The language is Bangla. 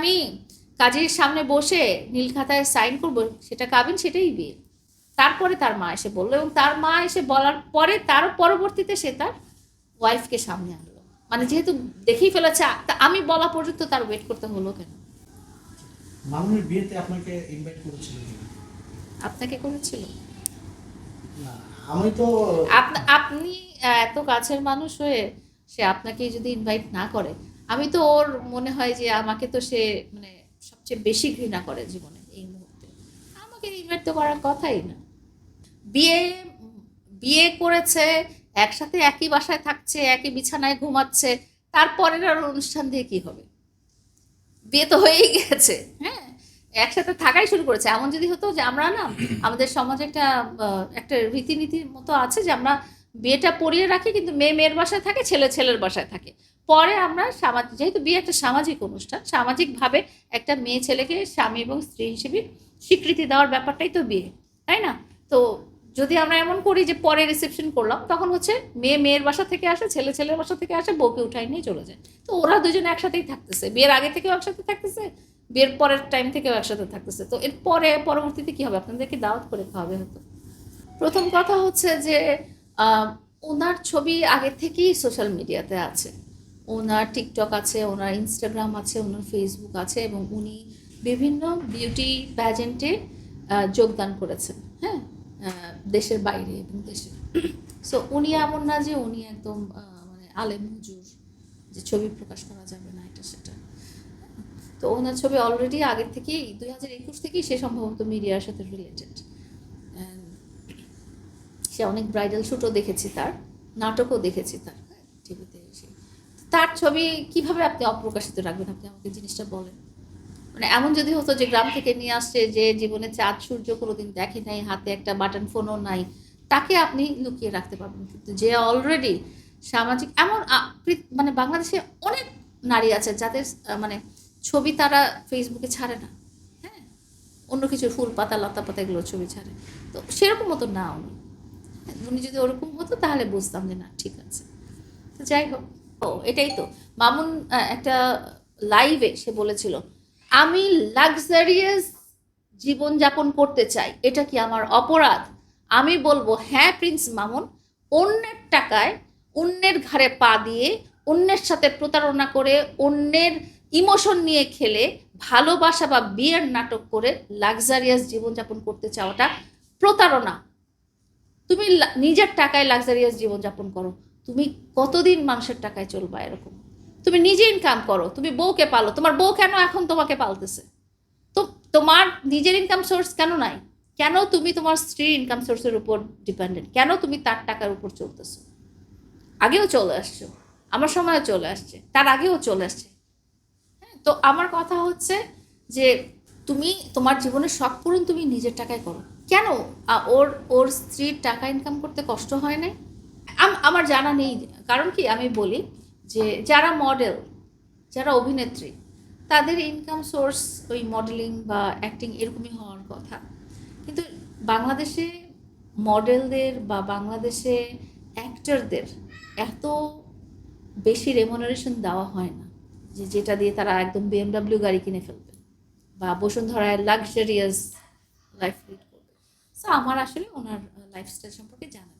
আমি কাজের সামনে বসে নীল খাতায় সাইন করবো, সেটা কাবিন, সেটাই বিয়ে। তারপরে তার মা এসে বললো, এবং তার মা এসে বলার পরে তার পরবর্তীতে সে তার ওয়াইফকে সামনে আনলো। মানে যেহেতু দেখেই ফেলেছে, আমি বলা পর্যন্ত তার ওয়েট করতে হলো কেন? মামুনের বিয়েতে আপনাকে ইনভাইট করেছিল? আপনাকে করেছিল? না, আমি তো আপনি এত কাছের মানুষ হয়ে সে আপনাকে যদি ইনভাইট না করে, আমি তো ওর মনে হয় যে আমাকে তো সে মানে সবচেয়ে বেশি ঘৃণা করে জীবনে এই মুহূর্তে। আমাকে ইনভাইট তো করার কথাই না। বিয়ে বিয়ে করেছে, একসাথে একই বাসায় থাকছে, একই বিছানায় ঘুমাচ্ছে, তারপরের আর অনুষ্ঠান দিয়ে কি হবে? বিয়ে তো হয়েই গেছে। হ্যাঁ, একসাথে থাকাই শুরু করেছে। এমন যদি হতো যে আমরা না, আমাদের সমাজে একটা রীতিনীতির মতো আছে যে আমরা বিয়েটা পড়িয়ে রাখি, কিন্তু মেয়ে মেয়ের বাসায় থাকে, ছেলে ছেলের বাসায় থাকে। পরে আমরা যেহেতু বিয়ে একটা সামাজিক অনুষ্ঠান, সামাজিকভাবে একটা মেয়ে ছেলেকে স্বামী এবং স্ত্রী হিসেবে স্বীকৃতি দেওয়ার ব্যাপারটাই তো বিয়ে, তাই না? তো যদি আমরা এমন করি যে পরে রিসেপশন করলাম, তখন হচ্ছে মেয়ে মেয়ের বাসা থেকে আসে, ছেলে ছেলের বাসা থেকে আসে, বউকে উঠাই নিয়ে চলে যায়। তো ওরা দুজনে একসাথেই থাকতেছে, বিয়ের আগে থেকেও একসাথে থাকতেছে, বিয়ের পরের টাইম থেকেও একসাথে থাকতেছে। তো এর পরবর্তীতে কি হবে? আপনাদেরকে দাওয়াত করে খাওয়াবে হয়তো। প্রথম কথা হচ্ছে যে আহ, ওনার ছবি আগে থেকেই সোশ্যাল মিডিয়াতে আছে। ওনার টিকটক আছে, ওনার ইনস্টাগ্রাম আছে, ওনার ফেসবুক আছে, এবং উনি বিভিন্ন বিউটি প্যাজেন্টে যোগদান করেছেন। হ্যাঁ, দেশের বাইরে এবং দেশে। সো উনি এমন না যে উনি একদম মানে আলেম হুজুর, যে ছবি প্রকাশ করা যাবে না এটা সেটা। তো ওনার ছবি অলরেডি আগের থেকেই 2021 থেকেই সে সম্ভবত মিডিয়ার সাথে রিলেটেড। সে অনেক ব্রাইডাল শ্যুটও দেখেছি, তার নাটকও দেখেছি তার, টিভিতে এসে। তার ছবি কিভাবে আপনি অপ্রকাশিত রাখবেন? আপনি আমাকে জিনিসটা বলেন। মানে এমন যদি হতো যে গ্রাম থেকে নিয়ে আসছে, যে জীবনে চাঁদ সূর্য কোনোদিন দেখে নাই, হাতে একটা বাটন ফোনও নাই, তাকে আপনি লুকিয়ে রাখতে পারবেন। কিন্তু যে অলরেডি সামাজিক এমন মানে বাংলাদেশে অনেক নারী আছে যাদের মানে ছবি তারা ফেসবুকে ছাড়ে না। হ্যাঁ, অন্য কিছু ফুল পাতা লতা পাতা এগুলোর ছবি ছাড়ে। তো সেরকম মতো না উনি। উনি যদি ওরকম হতো তাহলে বুঝতাম যে না, ঠিক আছে। তো যাই হোক, ও এটাই তো মামুন একটা লাইভে সে বলেছিল, আমি লাক্সারিয়াস জীবনযাপন করতে চাই, এটা কি আমার অপরাধ? আমি বলবো হ্যাঁ প্রিন্স মামুন, অন্যের টাকায়, অন্যের ঘাড়ে পা দিয়ে, অন্যের সাথে প্রতারণা করে, অন্যের ইমোশন নিয়ে খেলে, ভালোবাসা বা বিয়ের নাটক করে লাক্সারিয়াস জীবনযাপন করতে চাওয়াটা প্রতারণা। তুমি নিজের টাকায় লাক্সারিয়াস জীবনযাপন করো। তুমি কতদিন মানুষের টাকায় চলবা এরকম? তুমি নিজে ইনকাম করো, তুমি বউকে পালো। তোমার বউ কেন এখন তোমাকে পালতেছে? তো তোমার নিজের ইনকাম সোর্স কেন নাই? কেন তুমি তোমার স্ত্রীর ইনকাম সোর্সের উপর ডিপেন্ডেন্ট? কেন তুমি তার টাকার উপর চলতেছো? আগেও চলে আসছো, আমার সময়ও চলে আসছে, তার আগেও চলে আসছে। হ্যাঁ, তো আমার কথা হচ্ছে যে তুমি তোমার জীবনের শখ পূরণ তুমি নিজের টাকায় করো। কেন ওর ওর স্ত্রীর টাকা ইনকাম করতে কষ্ট হয় না? আমার জানা নেই। কারণ কি, আমি বলি যে যারা মডেল, যারা অভিনেত্রী, তাদের ইনকাম সোর্স ওই মডেলিং বা অ্যাক্টিং এরকমই হওয়ার কথা। কিন্তু বাংলাদেশে মডেলদের বা বাংলাদেশে অ্যাক্টরদের এত বেশি রেমুনারেশন দেওয়া হয় না, যে যেটা দিয়ে তারা একদম বিএমডাব্লিউ গাড়ি কিনে ফেলবে বা বসুন্ধরায় লাক্সারিয়াস লাইফ লিড করবে। সো আমার আসলে ওনার লাইফস্টাইল সম্পর্কে জানা